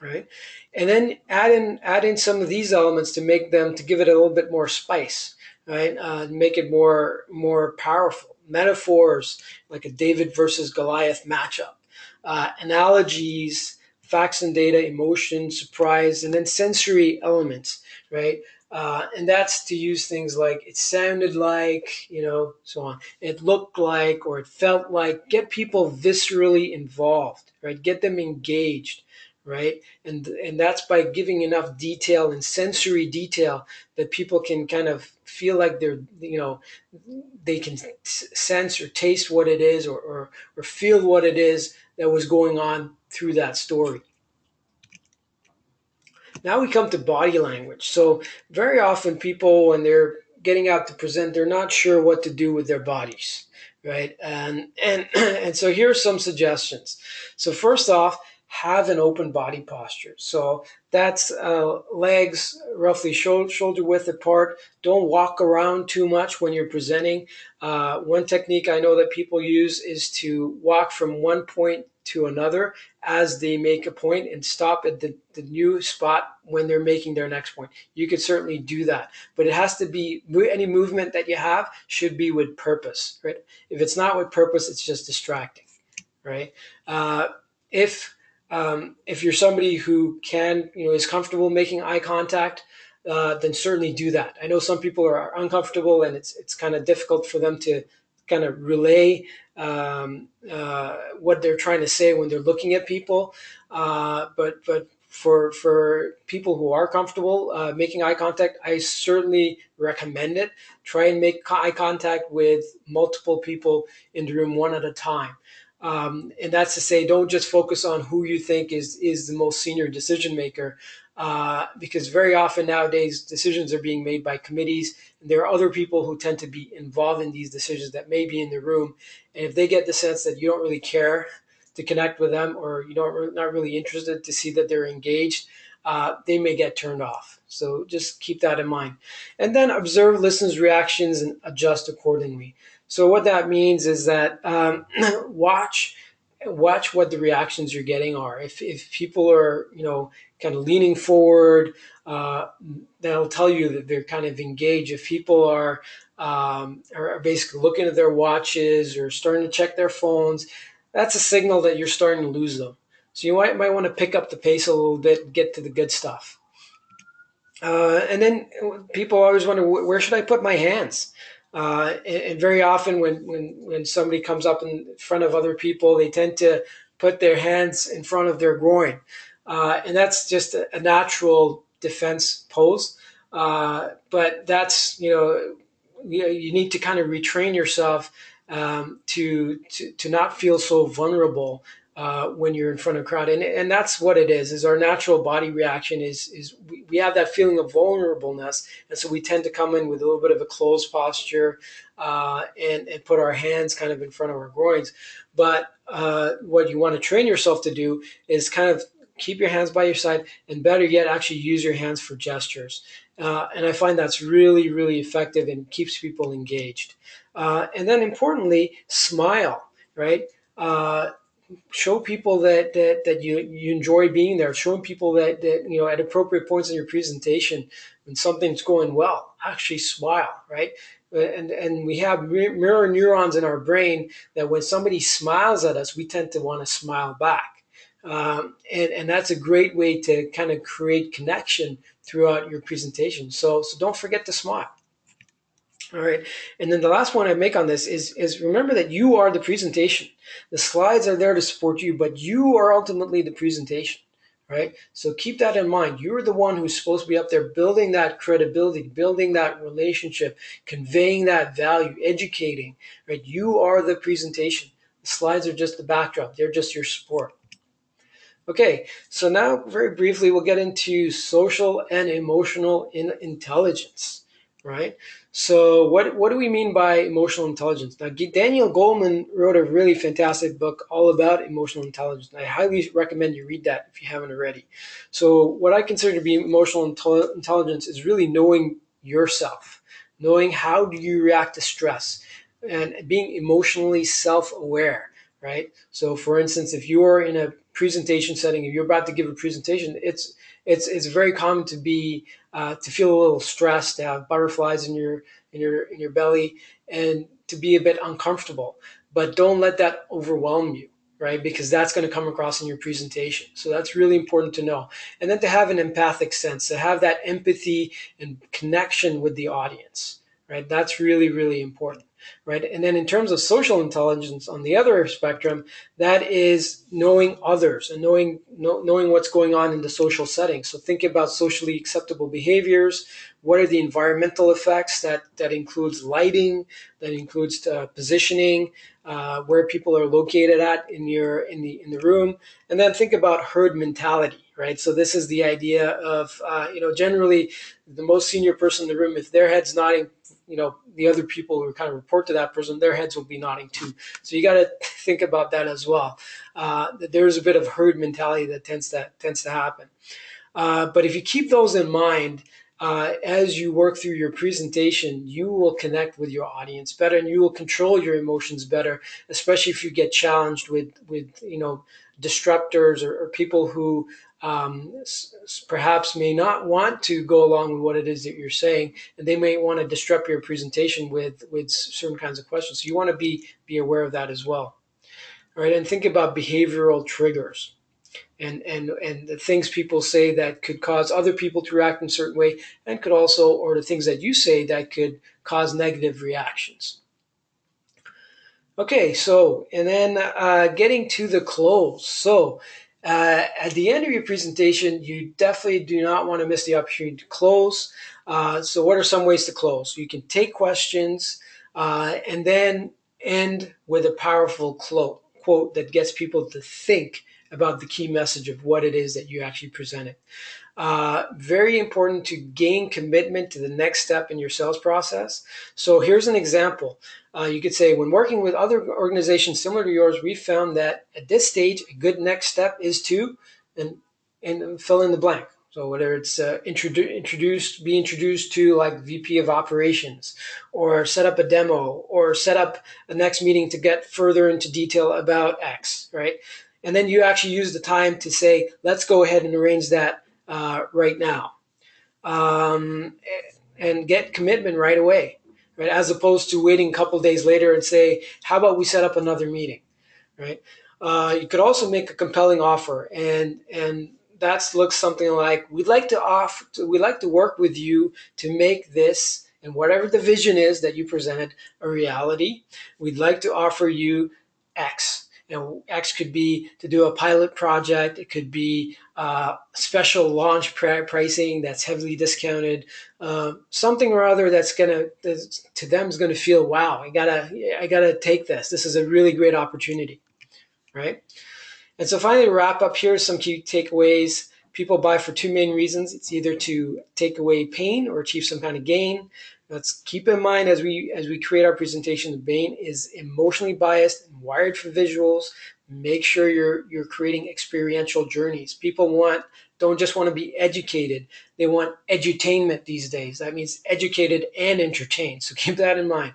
right? And then add in some of these elements to give it a little bit more spice, right? Make it more powerful. Metaphors like a David versus Goliath matchup, analogies, facts and data, emotion, surprise, and then sensory elements, right? And that's to use things like it sounded like, so on. It looked like, or it felt like. Get people viscerally involved, right? Get them engaged, right? And that's by giving enough detail and sensory detail that people can kind of feel like they can sense or taste what it is, or feel what it is that was going on through that story. Now we come to body language. So very often people, when they're getting out to present, they're not sure what to do with their bodies, right? And so here are some suggestions. So first off, have an open body posture. So that's legs roughly shoulder width apart. Don't walk around too much when you're presenting. One technique I know that people use is to walk from one point to another as they make a point and stop at the new spot when they're making their next point. You could certainly do that, but it has to be, any movement that you have should be with purpose, right? If it's not with purpose, it's just distracting, right? If you're somebody who is comfortable making eye contact, then certainly do that. I know some people are uncomfortable, and it's kind of difficult for them to kind of relay what they're trying to say when they're looking at people. But for people who are comfortable making eye contact, I certainly recommend it. Try and make eye contact with multiple people in the room, one at a time. And that's to say, don't just focus on who you think is the most senior decision maker, because very often nowadays decisions are being made by committees, and there are other people who tend to be involved in these decisions that may be in the room. And if they get the sense that you don't really care to connect with them, or not really interested to see that they're engaged, they may get turned off. So just keep that in mind. And then observe listeners' reactions and adjust accordingly. So what that means is that watch what the reactions you're getting are. If people are kind of leaning forward, that'll tell you that they're kind of engaged. If people are basically looking at their watches or starting to check their phones, that's a signal that you're starting to lose them. So you might want to pick up the pace a little bit and get to the good stuff. And then people always wonder, where should I put my hands? And very often when somebody comes up in front of other people, they tend to put their hands in front of their groin. And that's just a natural defense pose. But that's, you need to kind of retrain yourself to not feel so vulnerable when you're in front of a crowd, and that's what it is our natural body reaction is we have that feeling of vulnerableness, and so we tend to come in with a little bit of a closed posture and put our hands kind of in front of our groins. But what you want to train yourself to do is kind of keep your hands by your side, and better yet, actually use your hands for gestures. And I find that's really, really effective and keeps people engaged. And then importantly, smile, right? Show people that you enjoy being there. Show people that at appropriate points in your presentation, when something's going well, actually smile, right? And we have mirror neurons in our brain that when somebody smiles at us, we tend to want to smile back. And that's a great way to kind of create connection throughout your presentation. So don't forget to smile. All right. And then the last point I make on this is remember that you are the presentation. The slides are there to support you, but you are ultimately the presentation, right? So keep that in mind. You're the one who's supposed to be up there building that credibility, building that relationship, conveying that value, educating, right? You are the presentation. The slides are just the backdrop. They're just your support. Okay, so now very briefly, we'll get into social and emotional intelligence, right? So what do we mean by emotional intelligence? Now, Daniel Goleman wrote a really fantastic book all about emotional intelligence. And I highly recommend you read that if you haven't already. So what I consider to be emotional intelligence is really knowing yourself, knowing how do you react to stress, and being emotionally self-aware, right? So for instance, if you're in a presentation setting, if you're about to give a presentation, it's very common to be to feel a little stressed, to have butterflies in your belly, and to be a bit uncomfortable. But don't let that overwhelm you, right? Because that's going to come across in your presentation. So that's really important to know. And then to have an empathic sense, to have that empathy and connection with the audience, right? That's really, really important, right? And then in terms of social intelligence on the other spectrum, that is knowing others and knowing what's going on in the social setting. So think about socially acceptable behaviors. What are the environmental effects? That includes lighting, that includes positioning, where people are located at in the room, and then think about herd mentality, right? So this is the idea of generally the most senior person in the room, if their head's nodding, the other people who kind of report to that person, their heads will be nodding too. So you got to think about that as well. That there's a bit of herd mentality that tends to happen. But if you keep those in mind as you work through your presentation, you will connect with your audience better, and you will control your emotions better, especially if you get challenged with disruptors or people who perhaps may not want to go along with what it is that you're saying, and they may want to disrupt your presentation with certain kinds of questions. So you want to be aware of that as well. All right, and think about behavioral triggers and the things people say that could cause other people to react in a certain way, and could also, or the things that you say that could cause negative reactions. Okay, so, and then getting to the close. So at the end of your presentation, you definitely do not want to miss the opportunity to close. So what are some ways to close? You can take questions and then end with a powerful quote that gets people to think about the key message of what it is that you actually presented. Very important to gain commitment to the next step in your sales process. So here's an example. You could say, when working with other organizations similar to yours, we found that at this stage, a good next step is to, and fill in the blank. So whether it's be introduced to like VP of operations, or set up a demo, or set up a next meeting to get further into detail about X, right? And then you actually use the time to say, let's go ahead and arrange that right now, and get commitment right away, right? As opposed to waiting a couple of days later and say, how about we set up another meeting, right? You could also make a compelling offer, and that looks something like, we'd like to work with you to make this, and whatever the vision is that you presented, a reality. We'd like to offer you X. And X could be to do a pilot project. It could be special launch pricing that's heavily discounted. Something or other that's to them is gonna feel, wow, I gotta take this. This is a really great opportunity, right? And so finally, to wrap up, here's some key takeaways. People buy for two main reasons. It's either to take away pain or achieve some kind of gain. Let's keep in mind as we create our presentation, the brain is emotionally biased and wired for visuals. Make sure you're creating experiential journeys. People don't just want to be educated. They want edutainment these days. That means educated and entertained. So keep that in mind.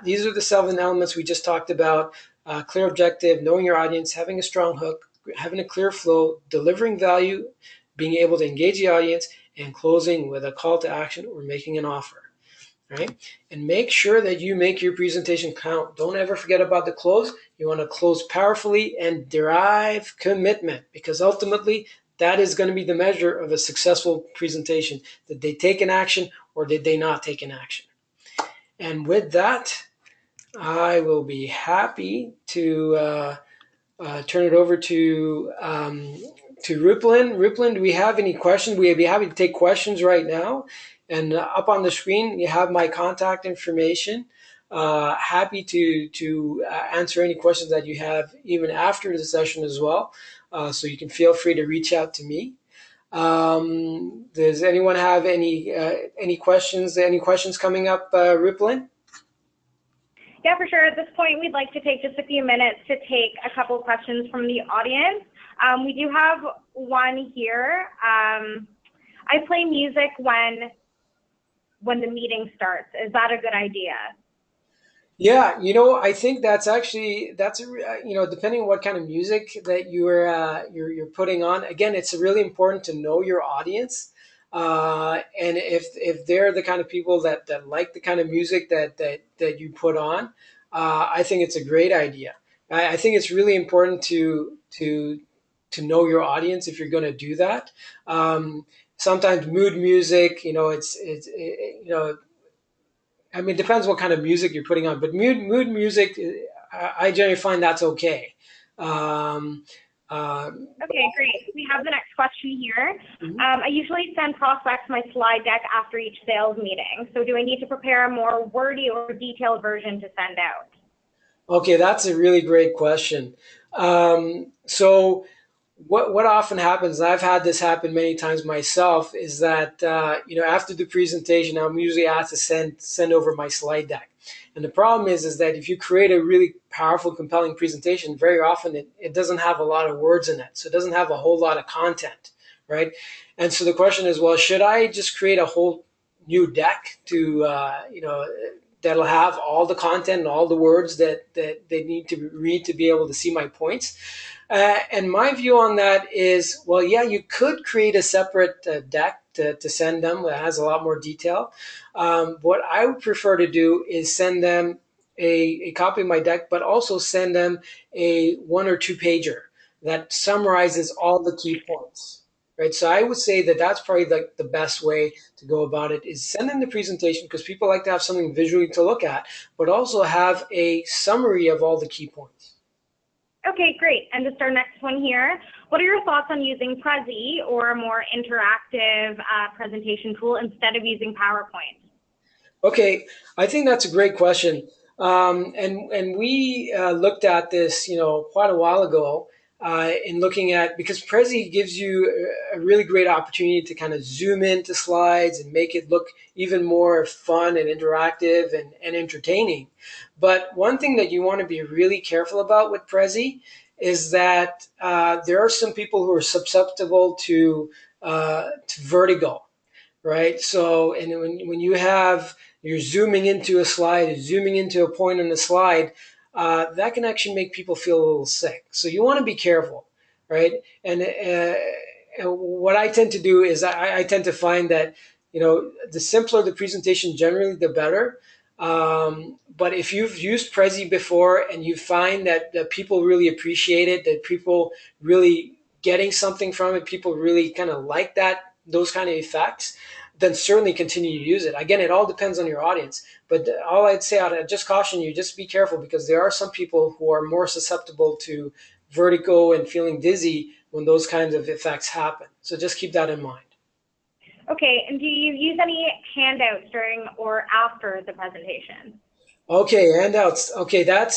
These are the 7 elements we just talked about. Clear objective, knowing your audience, having a strong hook, having a clear flow, delivering value, being able to engage the audience, and closing with a call to action or making an offer. Right? And make sure that you make your presentation count. Don't ever forget about the close. You want to close powerfully and derive commitment, because ultimately that is going to be the measure of a successful presentation. Did they take an action or did they not take an action? And with that, I will be happy to turn it over to Rupalin. Rupalin, do we have any questions? We'd be happy to take questions right now. And up on the screen, you have my contact information. Happy to answer any questions that you have even after the session as well. So you can feel free to reach out to me. Does anyone have any questions? Any questions coming up, Rupalin? Yeah, for sure. At this point, we'd like to take just a few minutes to take a couple questions from the audience. We do have one here. I play music when the meeting starts. Is that a good idea? Yeah, I think that's depending on what kind of music that you're putting on. Again, it's really important to know your audience, and if they're the kind of people that like the kind of music that you put on, I think it's a great idea. I think it's really important to know your audience if you're going to do that. Sometimes mood music, I mean, it depends what kind of music you're putting on, but mood music, I generally find that's okay. Um, Okay, great. We have the next question here. Mhm. I usually send prospects my slide deck after each sales meeting. So do I need to prepare a more wordy or detailed version to send out? Okay, that's a really great question. So what often happens, and I've had this happen many times myself, is that after the presentation, I'm usually asked to send over my slide deck. And the problem is that if you create a really powerful, compelling presentation, very often it doesn't have a lot of words in it, so it doesn't have a whole lot of content, right? And so the question is, well, should I just create a whole new deck that'll have all the content and all the words that they need to read to be able to see my points? And my view on that is, well, yeah, you could create a separate deck to send them that has a lot more detail. What I would prefer to do is send them a copy of my deck, but also send them a 1 or 2 pager that summarizes all the key points. Right, so I would say that that's probably the best way to go about it, is send them the presentation, because people like to have something visually to look at, but also have a summary of all the key points. Okay, great. And just our next one here. What are your thoughts on using Prezi or a more interactive presentation tool instead of using PowerPoint? Okay, I think that's a great question. And we looked at this, quite a while ago, in looking at, because Prezi gives you a really great opportunity to kind of zoom into slides and make it look even more fun and interactive and entertaining. But one thing that you want to be really careful about with Prezi is that there are some people who are susceptible to vertigo, right? So, and when you're zooming into a slide, zooming into a point on the slide, that can actually make people feel a little sick. So you want to be careful, right? And what I tend to do is I tend to find that, the simpler the presentation, generally the better. But if you've used Prezi before and you find that people really appreciate it, that people really getting something from it, people really kind of like those kind of effects, then certainly continue to use it. Again, it all depends on your audience. But all I'd say, I'd just caution you, just be careful, because there are some people who are more susceptible to vertigo and feeling dizzy when those kinds of effects happen. So just keep that in mind. Okay, and do you use any handouts during or after the presentation? Okay, handouts. Okay, that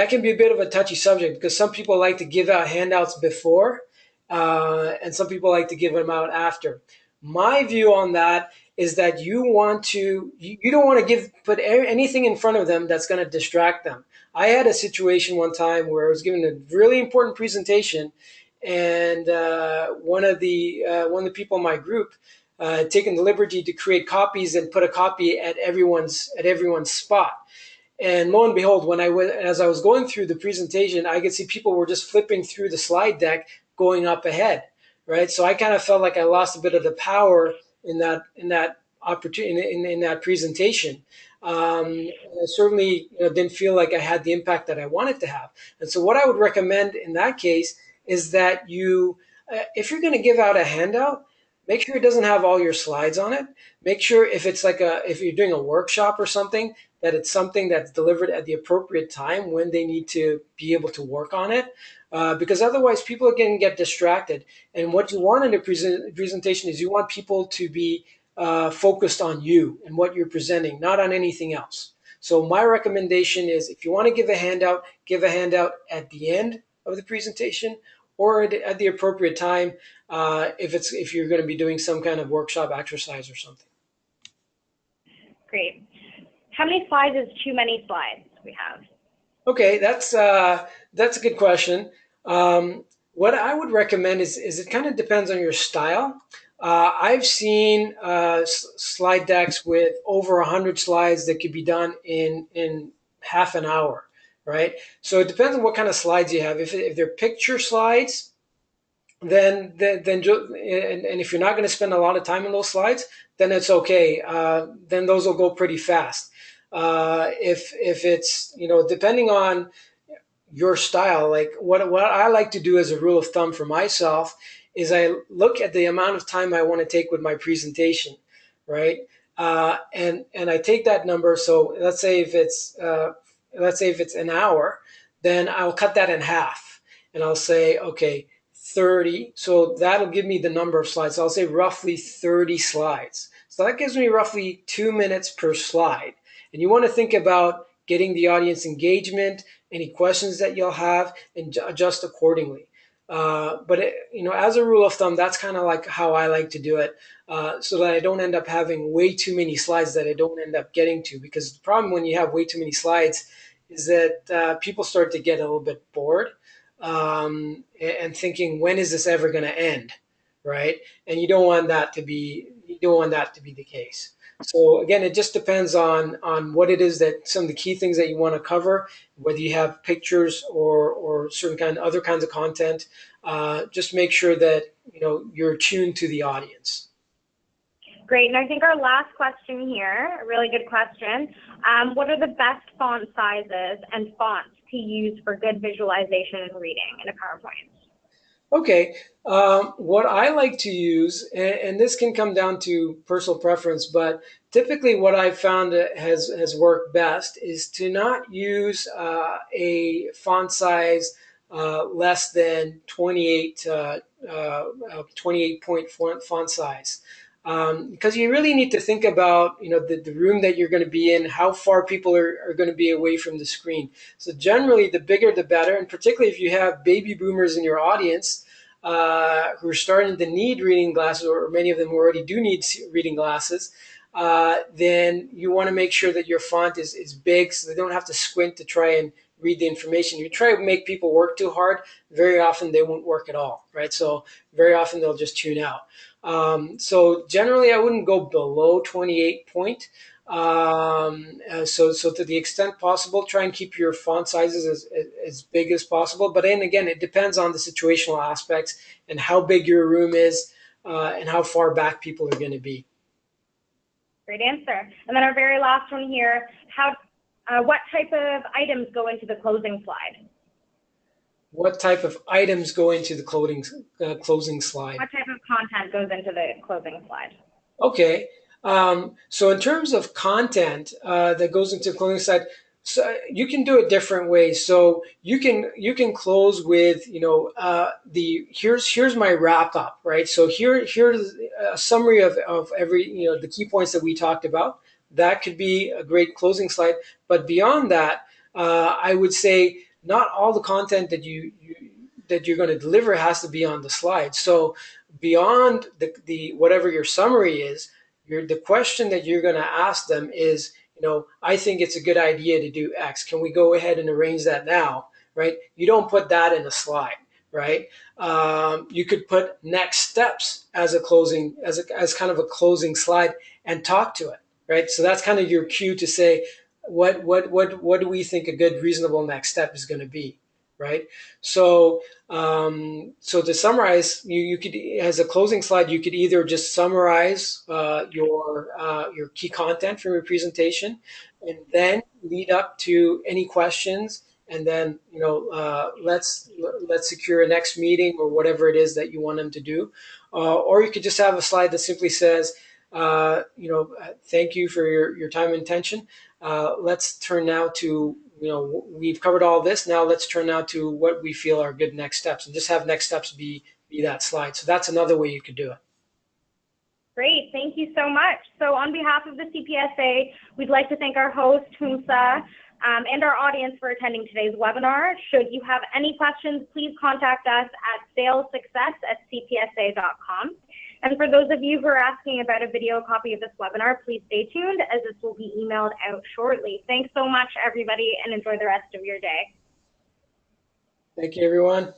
can be a bit of a touchy subject, because some people like to give out handouts before, and some people like to give them out after. My view on that is that you don't want to put anything in front of them that's going to distract them. I had a situation one time where I was giving a really important presentation, and one of the people in my group taken the liberty to create copies and put a copy at everyone's spot. And lo and behold, as I was going through the presentation, I could see people were just flipping through the slide deck, going up ahead, right? So I kind of felt like I lost a bit of the power in that opportunity in that presentation. I certainly didn't feel like I had the impact that I wanted to have. And so what I would recommend in that case is that if you're going to give out a handout, make sure it doesn't have all your slides on it. Make sure if you're doing a workshop or something, that it's something that's delivered at the appropriate time when they need to be able to work on it. Because otherwise people are going to get distracted. And what you want in a presentation is you want people to be focused on you and what you're presenting, not on anything else. So my recommendation is, if you want to give a handout at the end of the presentation, or at the appropriate time, if you're going to be doing some kind of workshop exercise or something. Great. How many slides is too many slides we have? Okay, that's a good question. What I would recommend is it kind of depends on your style. I've seen slide decks with over 100 slides that could be done in half an hour, right? So it depends on what kind of slides you have. If they're picture slides, then and if you're not going to spend a lot of time on those slides, then it's okay. Then those will go pretty fast. If it's depending on your style, like what I like to do as a rule of thumb for myself is I look at the amount of time I want to take with my presentation, right? And I take that number. So let's say if it's an hour, then I'll cut that in half, and I'll say, okay, 30. So that'll give me the number of slides. So I'll say roughly 30 slides. So that gives me roughly 2 minutes per slide. And you want to think about getting the audience engagement, any questions that you'll have, and adjust accordingly. But as a rule of thumb, that's kind of like how I like to do it, so that I don't end up having way too many slides that I don't end up getting to. Because the problem when you have way too many slides is that people start to get a little bit bored, and thinking, when is this ever going to end, right? And you don't want that to be the case. So again, it just depends on what it is, that some of the key things that you want to cover, whether you have pictures or certain other kinds of content. Just make sure that you're tuned to the audience. Great, and I think our last question here, a really good question. What are the best font sizes and fonts to use for good visualization and reading in a PowerPoint? Okay, what I like to use, and this can come down to personal preference, but typically what I've found has worked best is to not use a font size less than 28 point font size. Because you really need to think about the room that you're going to be in, how far people are going to be away from the screen. So generally, the bigger the better, and particularly if you have baby boomers in your audience who are starting to need reading glasses, or many of them already do need reading glasses, then you want to make sure that your font is big, so they don't have to squint to try and read the information. You try to make people work too hard, very often they won't work at all, right? So very often they'll just tune out. So generally, I wouldn't go below 28 point. So to the extent possible, try and keep your font sizes as big as possible. But then again, it depends on the situational aspects and how big your room is, and how far back people are going to be. Great answer. And then our very last one here, what type of items go into the closing slide? what type of items go into the closing slide. What type of content goes into the closing slide? Okay. So in terms of content that goes into the closing slide, so you can do it different ways. So you can close with, here's my wrap up, right? So here's a summary of every, the key points that we talked about. That could be a great closing slide. But beyond that, I would say not all the content that you're going to deliver has to be on the slide. So beyond the whatever your summary is, the question that you're going to ask them is, I think it's a good idea to do X. Can we go ahead and arrange that now? Right? You don't put that in a slide, right? You could put next steps as a closing, as kind of a closing slide, and talk to it, right? So that's kind of your cue to say, what do we think a good, reasonable next step is going to be, right? So so to summarize, you could, as a closing slide, you could either just summarize your key content from your presentation, and then lead up to any questions, and then let's secure a next meeting or whatever it is that you want them to do, or you could just have a slide that simply says, thank you for your time and attention. Let's turn now to, we've covered all this. Now let's turn now to what we feel are good next steps, and just have next steps be that slide. So that's another way you could do it. Great, thank you so much. So on behalf of the CPSA, we'd like to thank our host, Humsa, and our audience for attending today's webinar. Should you have any questions, please contact us at salessuccess@cpsa.com. And for those of you who are asking about a video copy of this webinar, please stay tuned, as this will be emailed out shortly. Thanks so much, everybody, and enjoy the rest of your day. Thank you, everyone.